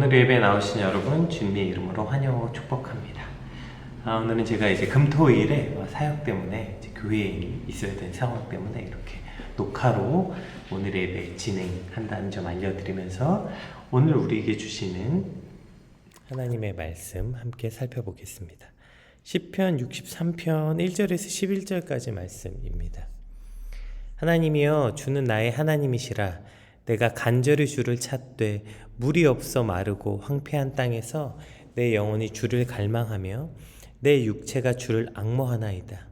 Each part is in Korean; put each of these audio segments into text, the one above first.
오늘 예배 나오신 여러분 주님의 이름으로 환영하고 축복합니다. 오늘은 제가 이제 금토일에 사역 때문에 이제 교회에 있어야 되는 상황 때문에 이렇게 녹화로 오늘 예배 진행한다는 점 알려드리면서 오늘 우리에게 주시는 하나님의 말씀 함께 살펴보겠습니다. 시편 63편 1절에서 11절까지 말씀입니다. 하나님이여 주는 나의 하나님이시라. 내가 간절히 주를 찾되 물이 없어 마르고 황폐한 땅에서 내 영혼이 주를 갈망하며 내 육체가 주를 앙모하나이다.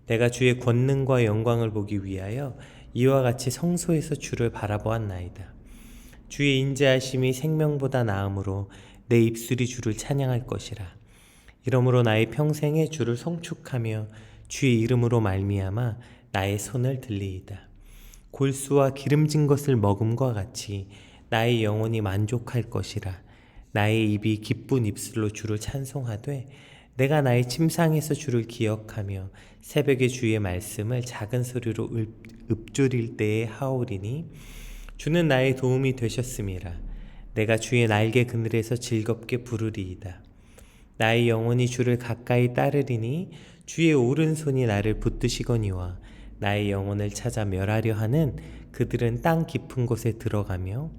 내가 주의 권능과 영광을 보기 위하여 이와 같이 성소에서 주를 바라보았나이다. 주의 인자하심이 생명보다 나음으로 내 입술이 주를 찬양할 것이라. 이러므로 나의 평생에 주를 송축하며 주의 이름으로 말미암아 나의 손을 들리이다. 골수와 기름진 것을 먹음과 같이 나의 영혼이 만족할 것이라. 나의 입이 기쁜 입술로 주를 찬송하되 내가 나의 침상에서 주를 기억하며 새벽에 주의 말씀을 작은 소리로 읊조릴 때에 하오리니 주는 나의 도움이 되셨음이라. 내가 주의 날개 그늘에서 즐겁게 부르리이다. 나의 영혼이 주를 가까이 따르리니 주의 오른손이 나를 붙드시거니와 나의 영혼을 찾아 멸하려 하는 그들은 땅 깊은 곳에 들어가며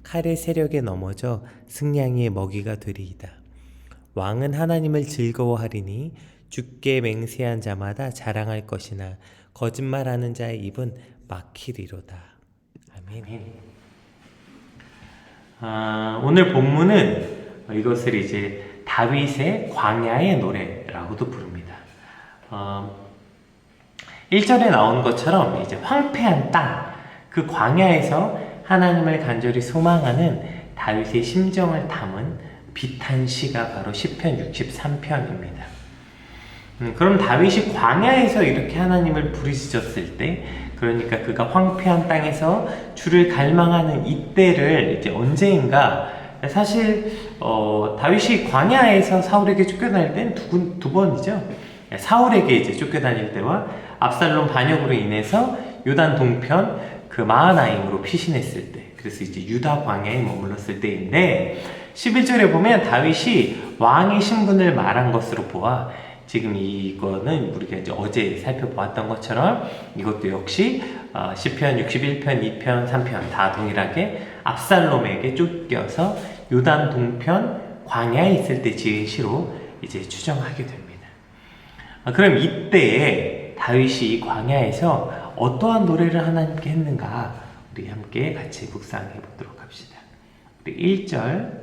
칼의 세력에 넘어져 승냥이의 먹이가 되리이다. 왕은 하나님을 즐거워하리니 주께 맹세한 자마다 자랑할 것이나 거짓말하는 자의 입은 막히리로다. 아멘. 오늘 본문은 이것을 이제 다윗의 광야의 노래라고도 부릅니다. 1절에 나온 것처럼 이제 황폐한 땅, 그 광야에서 하나님을 간절히 소망하는 다윗의 심정을 담은 비탄시가 바로 시편 63편입니다. 그럼 다윗이 광야에서 이렇게 하나님을 부르짖었을 때, 그러니까 그가 황폐한 땅에서 주를 갈망하는 이때를 이제 언제인가, 사실 다윗이 광야에서 사울에게 쫓겨다닐 때는 두 번이죠. 사울에게 이제 쫓겨다닐 때와 압살롬 반역으로 인해서 요단 동편 그 마하나임으로 피신했을 때, 그래서 이제 유다 광야에 머물렀을 때인데 11절에 보면 다윗이 왕의 신분을 말한 것으로 보아 지금 이거는 우리가 이제 어제 살펴보았던 것처럼 이것도 역시 시편 61편, 2편, 3편 다 동일하게 압살롬에게 쫓겨서 요단 동편 광야에 있을 때 지은 시로 이제 추정하게 됩니다. 그럼 이때에 다윗이 이 광야에서 어떠한 노래를 하나님께 했는가 우리 함께 같이 묵상해 보도록 합시다. 우리 1절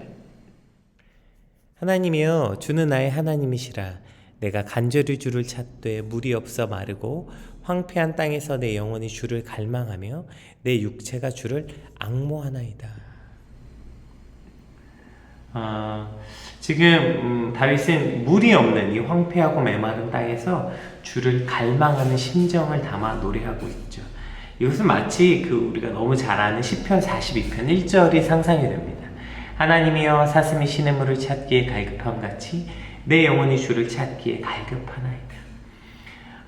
하나님이여 주는 나의 하나님이시라. 내가 간절히 주를 찾되 물이 없어 마르고 황폐한 땅에서 내 영혼이 주를 갈망하며 내 육체가 주를 앙모하나이다. 지금 다윗은 물이 없는 이 황폐하고 메마른 땅에서 주를 갈망하는 심정을 담아 노래하고 있죠. 이것은 마치 우리가 너무 잘 아는 시편 42편 1절이 상상이 됩니다. 하나님이여 사슴이 시냇물을 찾기에 갈급함같이 내 영혼이 주를 찾기에 갈급하나이다.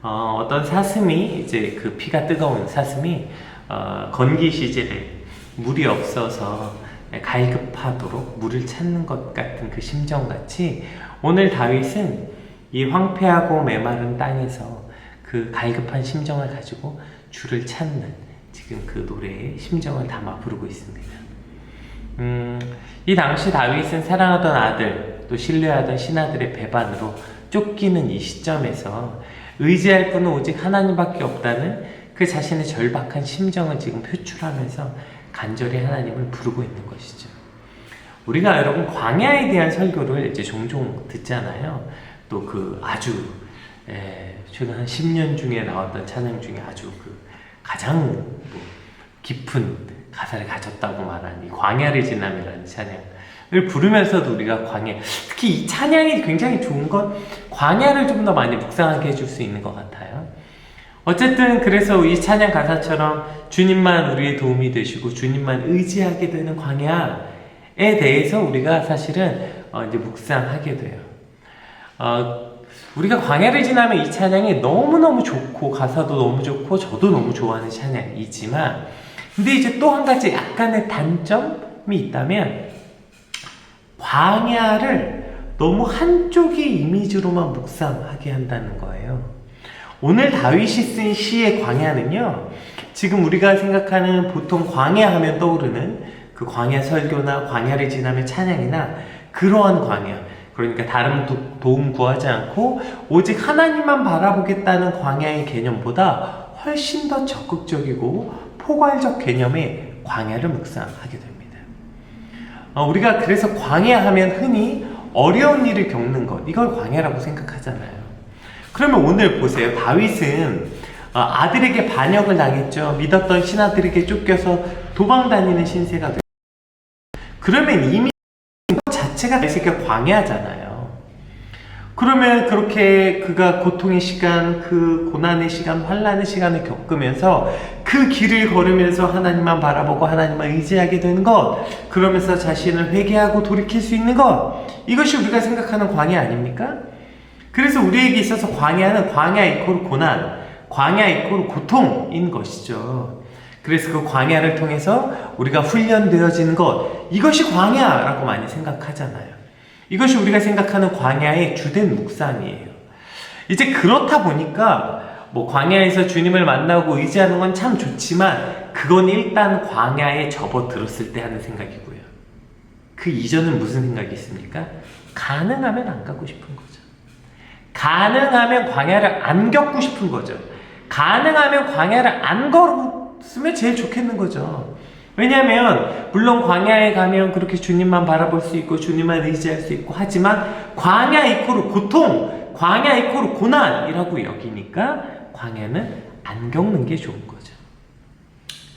어떤 사슴이 이제 그 피가 뜨거운 사슴이 건기 시절에 물이 없어서 갈급하도록 물을 찾는 것 같은 그 심정같이 오늘 다윗은 이 황폐하고 메마른 땅에서 그 갈급한 심정을 가지고 주를 찾는 지금 그 노래의 심정을 담아 부르고 있습니다. 이 당시 다윗은 사랑하던 아들 또 신뢰하던 신하들의 배반으로 쫓기는 이 시점에서 의지할 분은 오직 하나님밖에 없다는 그 자신의 절박한 심정을 지금 표출하면서 간절히 하나님을 부르고 있는 것이죠. 우리가 여러분 광야에 대한 설교를 이제 종종 듣잖아요. 또 아주 최근 한 10년 중에 나왔던 찬양 중에 아주 가장 깊은 가사를 가졌다고 말한 이 광야를 지남이라는 찬양을 부르면서도 우리가 특히 이 찬양이 굉장히 좋은 건 광야를 좀 더 많이 묵상하게 해줄 수 있는 것 같아요. 어쨌든 그래서 이 찬양 가사처럼 주님만 우리의 도움이 되시고 주님만 의지하게 되는 광야에 대해서 우리가 사실은 이제 묵상하게 돼요. 우리가 광야를 지나면 이 찬양이 너무너무 좋고 가사도 너무 좋고 저도 너무 좋아하는 찬양이지만 근데 이제 또 한 가지 약간의 단점이 있다면 광야를 너무 한쪽의 이미지로만 묵상하게 한다는 거예요. 오늘 다윗이 쓴 시의 광야는요, 지금 우리가 생각하는 보통 광야 하면 떠오르는 그 광야 설교나 광야를 지나면 찬양이나 그러한 광야, 그러니까 다른 도움 구하지 않고 오직 하나님만 바라보겠다는 광야의 개념보다 훨씬 더 적극적이고 포괄적 개념의 광야를 묵상하게 됩니다. 우리가 그래서 광야 하면 흔히 어려운 일을 겪는 것, 이걸 광야라고 생각하잖아요. 그러면 오늘 보세요. 다윗은 아들에게 반역을 당했죠. 믿었던 신하들에게 쫓겨서 도망 다니는 신세가 됐죠. 그러면 이미 그 자체가 다윗에게 광야잖아요. 그러면 그렇게 그가 고통의 시간, 그 고난의 시간, 환난의 시간을 겪으면서 그 길을 걸으면서 하나님만 바라보고 하나님만 의지하게 되는 것, 그러면서 자신을 회개하고 돌이킬 수 있는 것, 이것이 우리가 생각하는 광야 아닙니까? 그래서 우리에게 있어서 광야는 광야 이코르 고난, 광야 이코르 고통인 것이죠. 그래서 그 광야를 통해서 우리가 훈련되어지는 것, 이것이 광야라고 많이 생각하잖아요. 이것이 우리가 생각하는 광야의 주된 묵상이에요. 이제 그렇다 보니까 광야에서 주님을 만나고 의지하는 건 참 좋지만 그건 일단 광야에 접어들었을 때 하는 생각이고요. 그 이전은 무슨 생각이 있습니까? 가능하면 안 가고 싶은 거죠. 가능하면 광야를 안 겪고 싶은 거죠. 가능하면 광야를 안 걸었으면 제일 좋겠는 거죠. 왜냐하면 물론 광야에 가면 그렇게 주님만 바라볼 수 있고 주님만 의지할 수 있고 하지만 광야 이코르 고통, 광야 이코르 고난이라고 여기니까 광야는 안 겪는 게 좋은 거죠.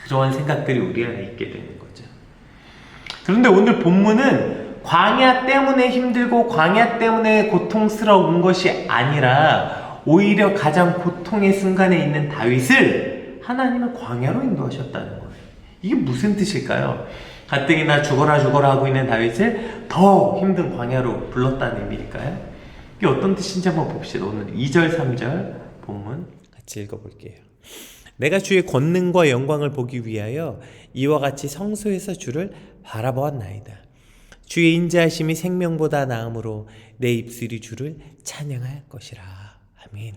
그러한 생각들이 우리 안에 있게 되는 거죠. 그런데 오늘 본문은 광야 때문에 힘들고 광야 때문에 고통스러운 것이 아니라 오히려 가장 고통의 순간에 있는 다윗을 하나님은 광야로 인도하셨다는 거예요. 이게 무슨 뜻일까요? 가뜩이나 죽어라 하고 있는 다윗을 더 힘든 광야로 불렀다는 의미일까요? 이게 어떤 뜻인지 한번 봅시다. 오늘 2절 3절 본문 같이 읽어볼게요. 내가 주의 권능과 영광을 보기 위하여 이와 같이 성소에서 주를 바라보았나이다. 주의 인자하심이 생명보다 나음으로 내 입술이 주를 찬양할 것이라. 아멘.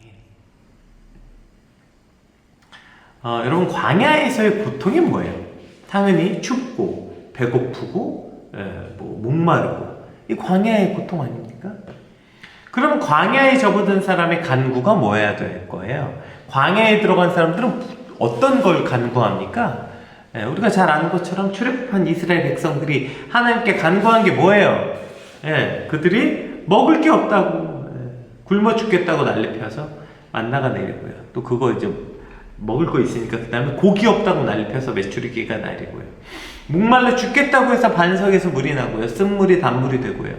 여러분, 광야에서의 고통이 뭐예요? 당연히 춥고 배고프고 목마르고, 이 광야의 고통 아닙니까? 그럼 광야에 접어든 사람의 간구가 뭐여야 될 거예요? 광야에 들어간 사람들은 어떤 걸 간구합니까? 우리가 잘 아는 것처럼 출애굽한 이스라엘 백성들이 하나님께 간구한 게 뭐예요? 그들이 먹을 게 없다고, 굶어 죽겠다고 난리 펴서 만나가 내리고요. 또 그거 이제 먹을 거 있으니까 그 다음에 고기 없다고 난리 펴서 메추리기가 나리고요. 목말라 죽겠다고 해서 반석에서 물이 나고요. 쓴물이 단물이 되고요.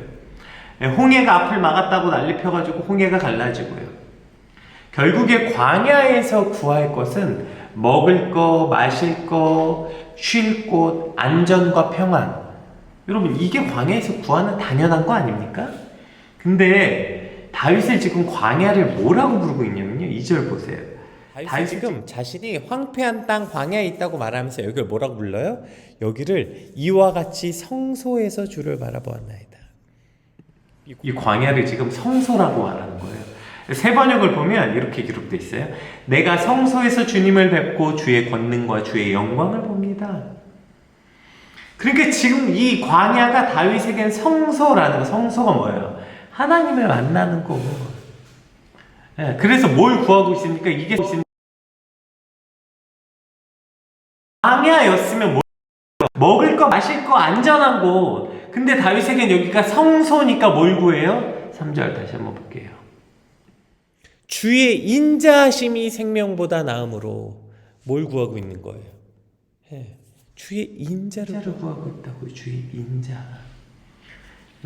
홍해가 앞을 막았다고 난리 펴가지고 홍해가 갈라지고요. 결국에 광야에서 구할 것은 먹을 거, 마실 거, 쉴 곳, 안전과 평안. 여러분, 이게 광야에서 구하는 당연한 거 아닙니까? 근데 다윗을 지금 광야를 뭐라고 부르고 있냐면요, 2절 보세요. 다윗이 지금 자신이 황폐한 땅 광야에 있다고 말하면서 여기를 뭐라고 불러요? 여기를 이와 같이 성소에서 주를 바라보았나이다. 이 광야를 지금 성소라고 말하는 거예요. 세 번역을 보면 이렇게 기록되어 있어요. 내가 성소에서 주님을 뵙고 주의 권능과 주의 영광을 봅니다. 그러니까 지금 이 광야가 다윗에겐 성소라는 거, 성소가 뭐예요? 하나님을 만나는 거. 그래서 뭘 구하고 있습니까? 이게 광야였으면 먹을 거, 마실 거, 안전한 곳. 근데 다윗에겐 여기가 성소니까 뭘 구해요? 3절 다시 한번 볼게요. 주의 인자하심이 생명보다 나음으로 뭘 구하고 있는 거예요? 주의 인자를 구하고 있다고요. 주의 인자.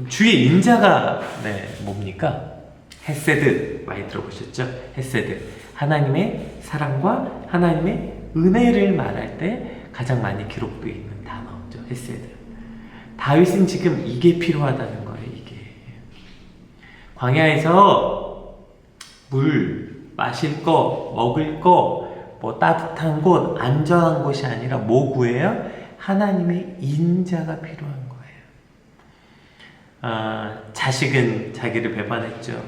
주의 인자가 뭡니까? 헤세드, 많이 들어보셨죠? 헤세드, 하나님의 사랑과 하나님의 은혜를 말할 때 가장 많이 기록되어 있는 단어죠. 헤세드. 다윗은 지금 이게 필요하다는 거예요. 이게 광야에서 물, 마실 거, 먹을 거, 따뜻한 곳, 안전한 곳이 아니라 뭐 구해요? 하나님의 인자가 필요한 거예요. 자식은 자기를 배반했죠.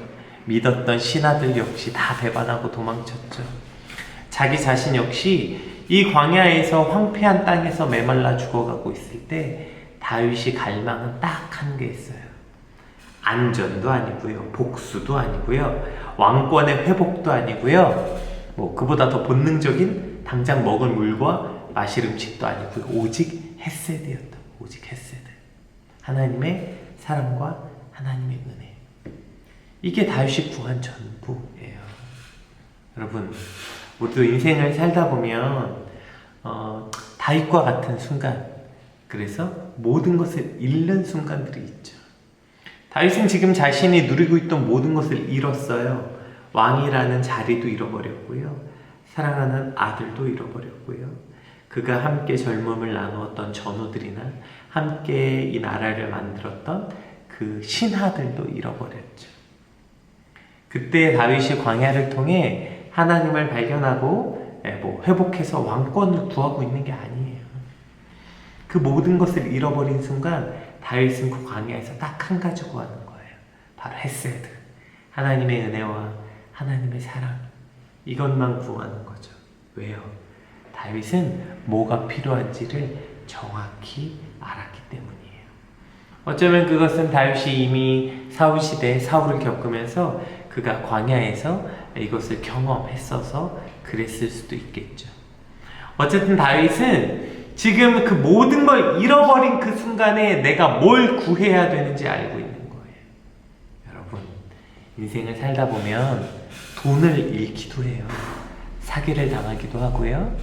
믿었던 신하들 역시 다 배반하고 도망쳤죠. 자기 자신 역시 이 광야에서 황폐한 땅에서 메말라 죽어가고 있을 때 다윗이 갈망은 딱 한 게 있어요. 안전도 아니고요, 복수도 아니고요, 왕권의 회복도 아니고요, 뭐 그보다 더 본능적인 당장 먹을 물과 마실 음식도 아니고요, 오직 헤세드였다. 오직 헤세드. 하나님의 사랑과 하나님의 은혜. 이게 다윗이 구한 전부예요. 여러분, 모두 인생을 살다 보면 다윗과 같은 순간, 그래서 모든 것을 잃는 순간들이 있죠. 다윗은 지금 자신이 누리고 있던 모든 것을 잃었어요. 왕이라는 자리도 잃어버렸고요, 사랑하는 아들도 잃어버렸고요, 그가 함께 젊음을 나누었던 전우들이나 함께 이 나라를 만들었던 그 신하들도 잃어버렸죠. 그때 다윗이 광야를 통해 하나님을 발견하고 회복해서 왕권을 구하고 있는 게 아니에요. 그 모든 것을 잃어버린 순간 다윗은 그 광야에서 딱 한 가지 구하는 거예요. 바로 헤세드. 하나님의 은혜와 하나님의 사랑. 이것만 구하는 거죠. 왜요? 다윗은 뭐가 필요한지를 정확히 알았기 때문이에요. 어쩌면 그것은 다윗이 이미 사울 시대에 사울을 겪으면서 그가 광야에서 이것을 경험했어서 그랬을 수도 있겠죠. 어쨌든 다윗은 지금 그 모든 걸 잃어버린 그 순간에 내가 뭘 구해야 되는지 알고 있는 거예요. 여러분, 인생을 살다 보면 돈을 잃기도 해요. 사기를 당하기도 하고요,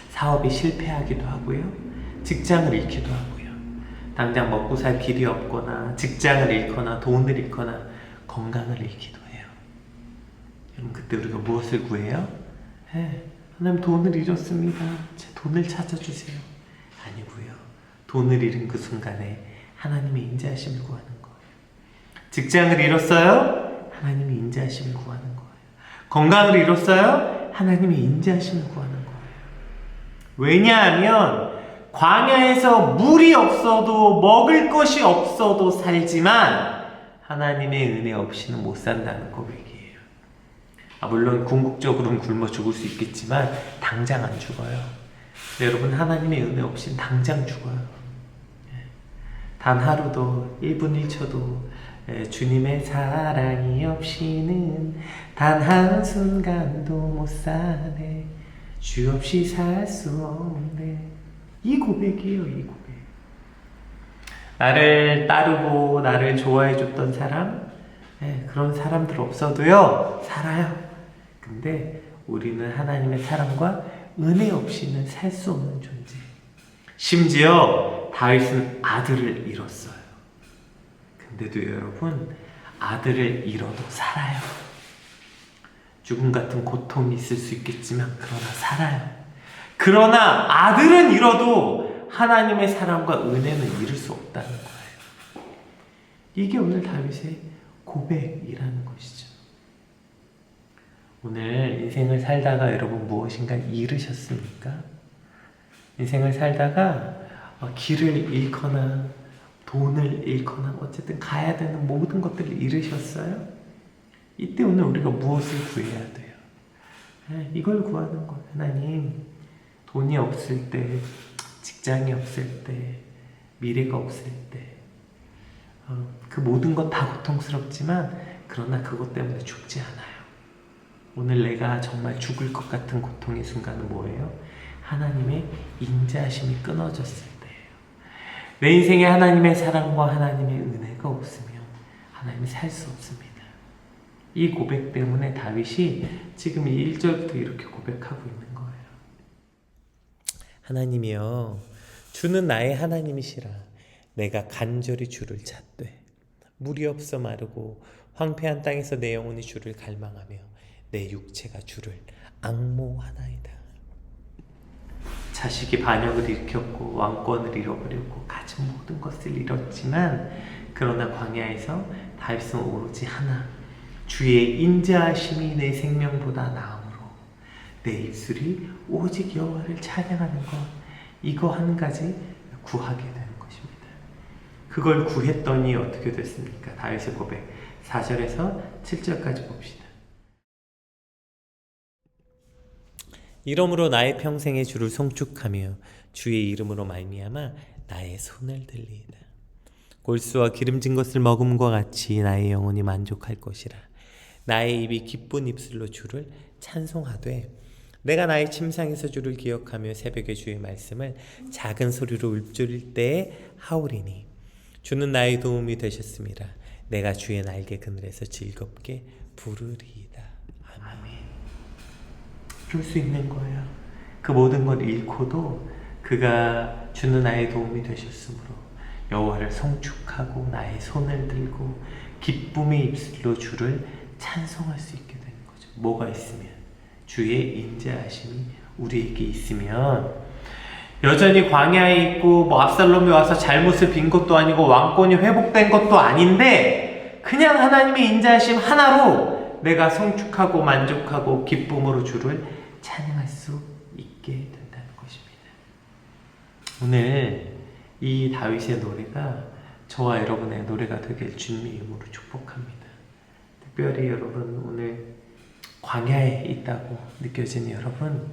사업이 실패하기도 하고요, 직장을 잃기도 하고요, 당장 먹고 살 길이 없거나 직장을 잃거나 돈을 잃거나 건강을 잃기도 해요. 여러분, 그때 우리가 무엇을 구해요? 하나님, 돈을 잃었습니다. 제 돈을 찾아주세요. 아니고요, 돈을 잃은 그 순간에 하나님의 인자하심을 구하는 거예요. 직장을 잃었어요? 하나님의 인자하심을 구하는 거예요. 건강을 잃었어요? 하나님의 인자하심을 구하는 거예요. 왜냐하면 광야에서 물이 없어도 먹을 것이 없어도 살지만 하나님의 은혜 없이는 못 산다는 고백이에요. 물론 궁극적으로는 굶어 죽을 수 있겠지만 당장 안 죽어요. 여러분, 하나님의 은혜 없이는 당장 죽어요. 단 하루도 1분 1초도 주님의 사랑이 없이는 단 한순간도 못 사네. 주 없이 살 수 없네. 이 고백이에요. 이 고백. 나를 따르고 나를 좋아해줬던 사람, 그런 사람들 없어도요 살아요. 근데 우리는 하나님의 사랑과 은혜 없이는 살 수 없는 존재. 심지어 다윗은 아들을 잃었어요. 근데도 여러분, 아들을 잃어도 살아요. 죽음 같은 고통이 있을 수 있겠지만 그러나 살아요. 그러나 아들은 잃어도 하나님의 사랑과 은혜는 잃을 수 없다는 거예요. 이게 오늘 다윗의 고백이라는 것이죠. 오늘 인생을 살다가 여러분 무엇인가 잃으셨습니까? 인생을 살다가 길을 잃거나 돈을 잃거나 어쨌든 가야 되는 모든 것들을 잃으셨어요? 이때 오늘 우리가 무엇을 구해야 돼요? 이걸 구하는 거예요. 하나님, 돈이 없을 때, 직장이 없을 때, 미래가 없을 때, 그 모든 것 다 고통스럽지만 그러나 그것 때문에 죽지 않아요. 오늘 내가 정말 죽을 것 같은 고통의 순간은 뭐예요? 하나님의 인자하심이 끊어졌을 때예요. 내 인생에 하나님의 사랑과 하나님의 은혜가 없으면 하나님이 살 수 없습니다. 이 고백 때문에 다윗이 지금 이 1절부터 이렇게 고백하고 있는 거예요. 하나님이여, 주는 나의 하나님이시라. 내가 간절히 주를 찾되 물이 없어 마르고 황폐한 땅에서 내 영혼이 주를 갈망하며 내 육체가 주를 앙모하나이다. 자식이 반역을 일으켰고 왕권을 잃어버리고 가진 모든 것을 잃었지만 그러나 광야에서 다윗은 오로지 하나, 주의 인자하심이 내 생명보다 나음으로 내 입술이 오직 여호와를 찬양하는 것, 이거 한 가지 구하게 되는 것입니다. 그걸 구했더니 어떻게 됐습니까? 다윗의 고백 4절에서 7절까지 봅시다. 이러므로 나의 평생에 주를 송축하며 주의 이름으로 말미암아 나의 손을 들리이다. 골수와 기름진 것을 먹음과 같이 나의 영혼이 만족할 것이라. 나의 입이 기쁜 입술로 주를 찬송하되 내가 나의 침상에서 주를 기억하며 새벽에 주의 말씀을 작은 소리로 읊조릴 때에 하오리니 주는 나의 도움이 되셨습니다. 내가 주의 날개 그늘에서 즐겁게 부르리이다. 아멘. 그럴 수 있는 거예요. 그 모든 걸 잃고도 그가 주는 나의 도움이 되셨으므로 여호와를 송축하고 나의 손을 들고 기쁨의 입술로 주를 찬송할 수 있게 되는 거죠. 뭐가 있으면? 주의 인자하심이 우리에게 있으면 여전히 광야에 있고 압살롬이 와서 잘못을 빈 것도 아니고 왕권이 회복된 것도 아닌데 그냥 하나님의 인자하심 하나로 내가 송축하고 만족하고 기쁨으로 주를 찬양할 수 있게 된다는 것입니다. 오늘 이 다윗의 노래가 저와 여러분의 노래가 되길 주님의 이름으로 축복합니다. 특별히 여러분 오늘 광야에 있다고 느껴지는 여러분,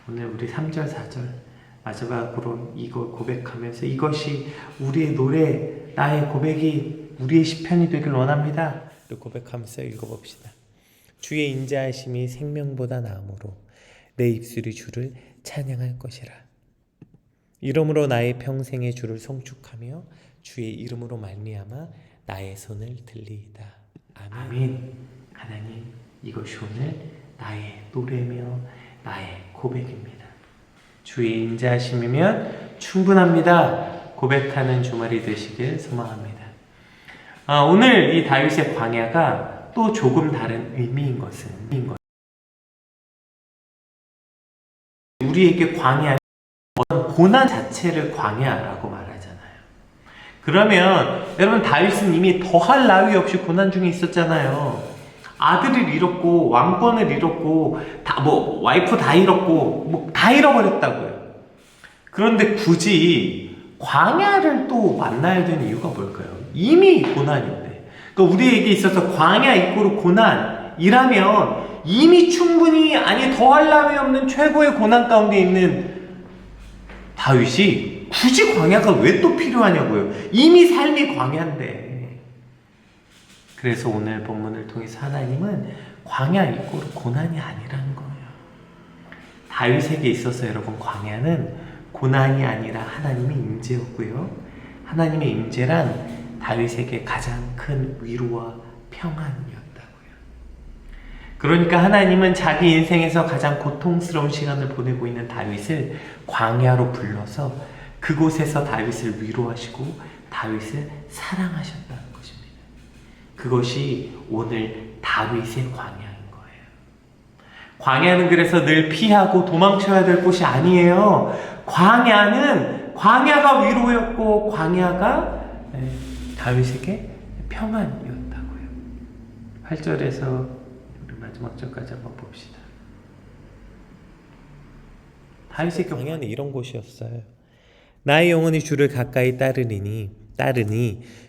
오늘 우리 3절 4절 마지막으로 이걸 고백하면서 이것이 우리의 노래, 나의 고백이 우리의 시편이 되길 원합니다. 고백하면서 읽어봅시다. 주의 인자하심이 생명보다 나음으로 내 입술이 주를 찬양할 것이라. 이러므로 나의 평생에 주를 송축하며 주의 이름으로 말미암아 나의 손을 들리이다. 아멘. 하나님, 이것이 오늘 나의 노래며 나의 고백입니다. 주의 인자하심이면 충분합니다. 고백하는 주말이 되시길 소망합니다. 오늘 이 다윗의 광야가 또 조금 다른 의미인 것은 우리에게 광야, 어떤 고난 자체를 광야라고 말하잖아요. 그러면 여러분 다윗은 이미 더할 나위 없이 고난 중에 있었잖아요. 아들을 잃었고 왕권을 잃었고 와이프 다 잃었고 다 잃어버렸다고요. 그런데 굳이 광야를 또 만나야 되는 이유가 뭘까요? 이미 고난인데. 그러니까 우리에게 있어서 광야 이꼬르 고난이라면 이미 충분히 더할 나위 없는 최고의 고난 가운데 있는 다윗이 굳이 광야가 왜 또 필요하냐고요. 이미 삶이 광야인데. 그래서 오늘 본문을 통해서 하나님은 광야 이꼬르 고난이 아니라는 거예요. 다윗에게 있어서 여러분 광야는 고난이 아니라 하나님의 임재였고요. 하나님의 임재란 다윗에게 가장 큰 위로와 평안이었다고요. 그러니까 하나님은 자기 인생에서 가장 고통스러운 시간을 보내고 있는 다윗을 광야로 불러서 그곳에서 다윗을 위로하시고 다윗을 사랑하셨다는 것입니다. 그것이 오늘 다윗의 광야인 거예요. 광야는 그래서 늘 피하고 도망쳐야 될 곳이 아니에요. 광야가 위로였고 광야가 다윗에게 평안이었다고요. 8절에서 우리 마지막 절까지 한번 봅시다. 다윗의 광야는 이런 곳이었어요. 나의 영혼이 주를 가까이 따르니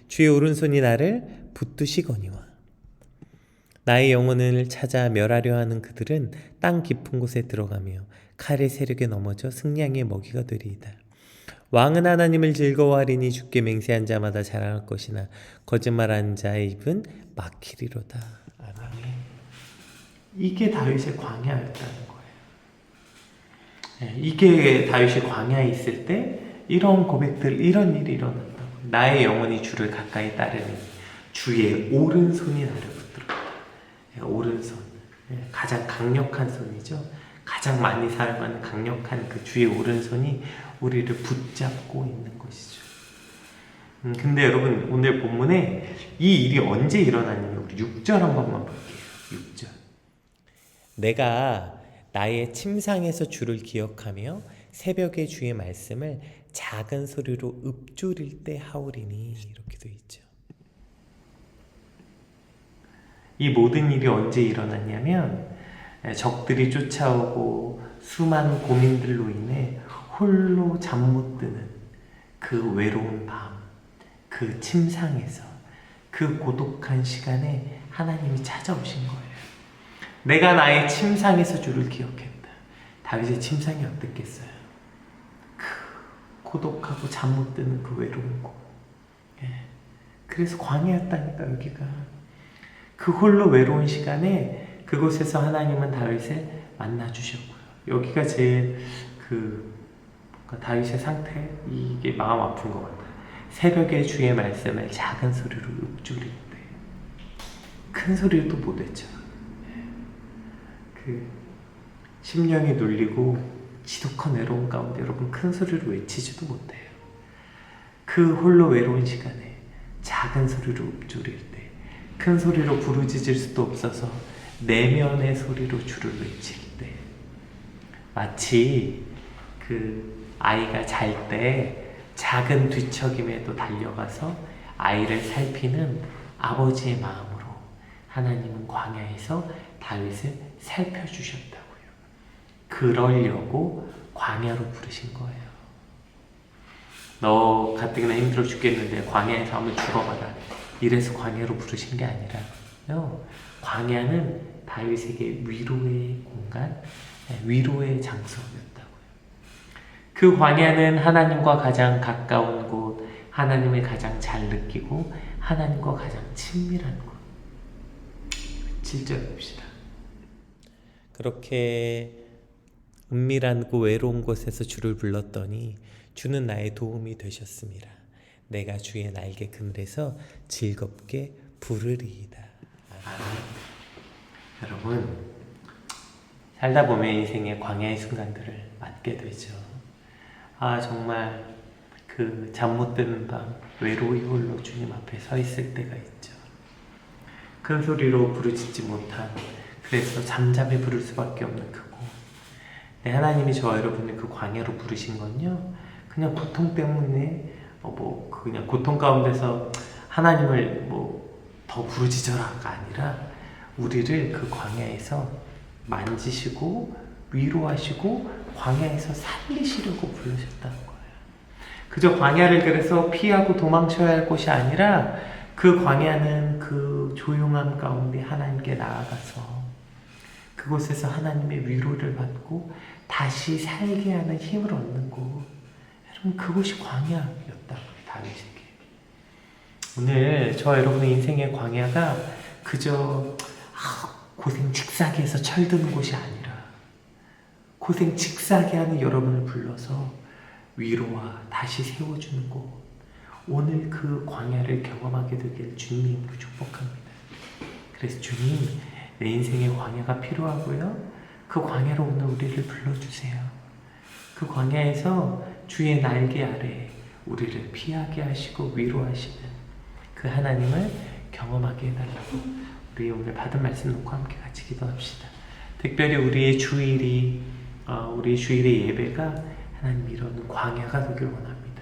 주의 오른손이 나를 붙드시거니와. 나의 영혼을 찾아 멸하려 하는 그들은 땅 깊은 곳에 들어가며 칼의 세력에 넘어져 승량의 먹이가 되리이다. 왕은 하나님을 즐거워하리니 주께 맹세한 자마다 자랑할 것이나 거짓말하는 자의 입은 막히리로다. 아멘. 이게 다윗의 광야였다는 거예요. 이게 다윗이 광야에 있을 때 이런 고백들, 이런 일이 일어난다고. 나의 영혼이 주를 가까이 따르니 주의 오른손이 나를 붙들었다. 오른손, 가장 강력한 손이죠. 가장 많이 사용하는 강력한 그 주의 오른손이 우리를 붙잡고 있는 것이죠. 근데 여러분 오늘 본문에 이 일이 언제 일어났냐면 우리 6절 한 번만 볼게요. 6절. 내가 나의 침상에서 주를 기억하며 새벽에 주의 말씀을 작은 소리로 읊조릴 때 하오리니, 이렇게 되어 있죠. 이 모든 일이 언제 일어났냐면 적들이 쫓아오고 수많은 고민들로 인해 홀로 잠 못 드는 그 외로운 밤, 그 그 침상에서 그 고독한 시간에 하나님이 찾아오신 거예요. 내가 나의 침상에서 주를 기억했다. 다윗의 침상이 어땠겠어요? 그 고독하고 잠 못 드는 그 외로운 곳. 그래서 광야였다니까 여기가. 그 홀로 외로운 시간에 그곳에서 하나님은 다윗을 만나 주셨고요. 여기가 제일 다윗의 상태, 이게 마음 아픈 것 같아요. 새벽에 주의 말씀을 작은 소리로 읊조릴 때 큰 소리도 못 외쳐. 심령이 눌리고 지독한 외로운 가운데 여러분 큰 소리로 외치지도 못해요. 그 홀로 외로운 시간에 작은 소리로 읊조릴 때 큰 소리로 부르짖을 수도 없어서 내면의 소리로 주를 외칠 때 마치 아이가 잘 때 작은 뒤척임에도 달려가서 아이를 살피는 아버지의 마음으로 하나님은 광야에서 다윗을 살펴주셨다고요. 그러려고 광야로 부르신 거예요. 너 가뜩이나 힘들어 죽겠는데 광야에서 한번 죽어봐라. 이래서 광야로 부르신 게 아니라요. 광야는 다윗에게 위로의 공간, 위로의 장소였다고요. 그 광야는 하나님과 가장 가까운 곳, 하나님을 가장 잘 느끼고 하나님과 가장 친밀한 곳. 7절 봅시다. 그렇게 은밀하고 외로운 곳에서 주를 불렀더니 주는 나의 도움이 되셨습니다. 내가 주의 날개 그늘에서 즐겁게 부르리이다. 여러분, 살다 보면 인생의 광야의 순간들을 맞게 되죠. 정말 잠 못 드는 밤 외로이 홀로 주님 앞에 서 있을 때가 있죠. 큰 소리로 부르짖지 못한, 그래서 잠잠히 부를 수밖에 없는 그곳. 하나님이 저와 여러분을 그 광야로 부르신 건요, 그냥 고통 때문에 그냥 고통 가운데서 하나님을 더 부르짖어라가 아니라 우리를 그 광야에서 만지시고 위로하시고 광야에서 살리시려고 부르셨다는 거예요. 그저 광야를 그래서 피하고 도망쳐야 할 곳이 아니라 그 광야는 그 조용함 가운데 하나님께 나아가서 그곳에서 하나님의 위로를 받고 다시 살게 하는 힘을 얻는 곳. 여러분, 그곳이 광야였다고요. 다윗에게. 오늘 저와 여러분의 인생의 광야가 그저 고생 직사기에서 철드는 곳이 아니라 고생 직사게 하는 여러분을 불러서 위로와 다시 세워주는 곳. 오늘 그 광야를 경험하게 되길 주님으로 축복합니다. 그래서 주님, 내 인생의 광야가 필요하고요, 그 광야로 오늘 우리를 불러주세요. 그 광야에서 주의 날개 아래 우리를 피하게 하시고 위로하시는 그 하나님을 경험하게 해달라고 우리 오늘 받은 말씀 놓고 함께 같이 기도합시다. 특별히 우리의 주일의 예배가 하나님 이루는 광야가 되길 원합니다.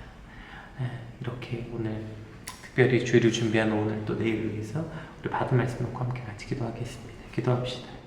이렇게 오늘 특별히 주일을 준비한 오늘 또 내일 위해서 우리 받은 말씀 놓고 함께 같이 기도하겠습니다. 기도합시다.